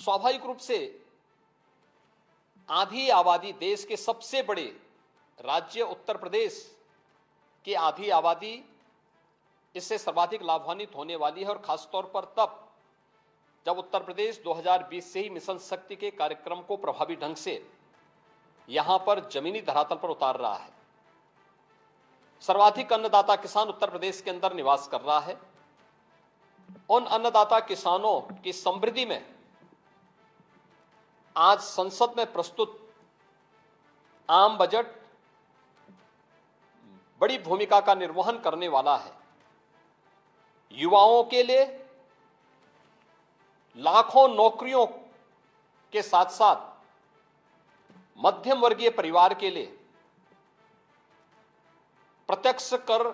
स्वाभाविक रूप से आधी आबादी, देश के सबसे बड़े राज्य उत्तर प्रदेश की आधी आबादी इससे सर्वाधिक लाभान्वित होने वाली है, और खासतौर पर तब जब उत्तर प्रदेश 2020 से ही मिशन शक्ति के कार्यक्रम को प्रभावी ढंग से यहां पर जमीनी धरातल पर उतार रहा है। सर्वाधिक अन्नदाता किसान उत्तर प्रदेश के अंदर निवास कर रहा है। उन अन्नदाता किसानों की समृद्धि में आज संसद में प्रस्तुत आम बजट बड़ी भूमिका का निर्वहन करने वाला है। युवाओं के लिए लाखों नौकरियों के साथ साथ मध्यम वर्गीय परिवार के लिए प्रत्यक्ष कर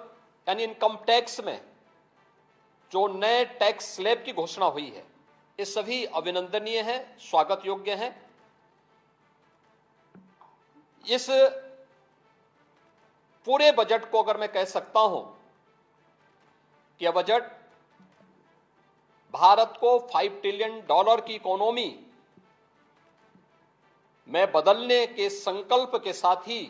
यानी इनकम टैक्स में जो नए टैक्स स्लैब की घोषणा हुई है, ये सभी अभिनंदनीय है, स्वागत योग्य है। इस पूरे बजट को अगर मैं कह सकता हूं कि यह बजट भारत को $5 ट्रिलियन की इकोनॉमी में बदलने के संकल्प के साथ ही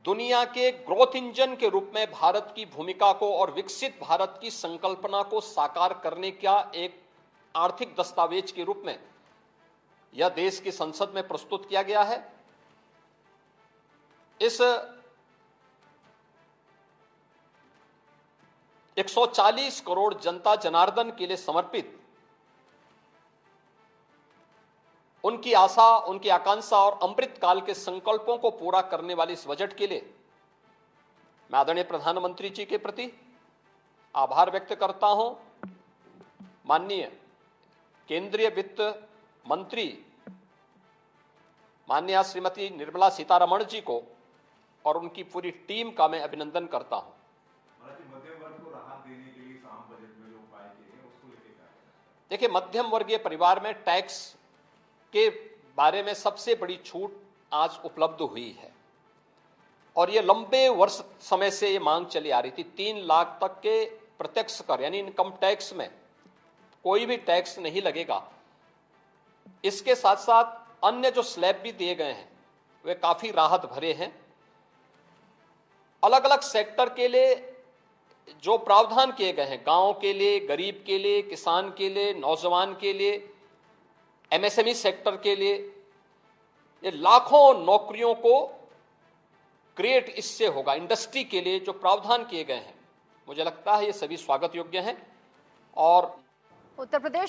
दुनिया के ग्रोथ इंजन के रूप में भारत की भूमिका को और विकसित भारत की संकल्पना को साकार करने का एक आर्थिक दस्तावेज के रूप में यह देश की संसद में प्रस्तुत किया गया है। इस 140 करोड़ जनता जनार्दन के लिए समर्पित उनकी आशा, उनकी आकांक्षा और अमृतकाल के संकल्पों को पूरा करने वाले इस बजट के लिए मैं आदरणीय प्रधानमंत्री जी के प्रति आभार व्यक्त करता हूं। माननीय केंद्रीय वित्त मंत्री माननीय श्रीमती निर्मला सीतारमण जी को और उनकी पूरी टीम का मैं अभिनंदन करता हूं। देखिए, मध्यम वर्गीय परिवार में टैक्स के बारे में सबसे बड़ी छूट आज उपलब्ध हुई है, और ये लंबे वर्ष समय से ये मांग चली आ रही थी। 3 लाख तक के प्रत्यक्ष कर यानी इनकम टैक्स में कोई भी टैक्स नहीं लगेगा। इसके साथ साथ अन्य जो स्लैब भी दिए गए हैं वे काफी राहत भरे हैं। अलग अलग सेक्टर के लिए जो प्रावधान किए गए हैं, गांव के लिए, गरीब के लिए, किसान के लिए, नौजवान के लिए, एमएसएमई सेक्टर के लिए, ये लाखों नौकरियों को क्रिएट इससे होगा। इंडस्ट्री के लिए जो प्रावधान किए गए हैं, मुझे लगता है ये सभी स्वागत योग्य हैं। और उत्तर प्रदेश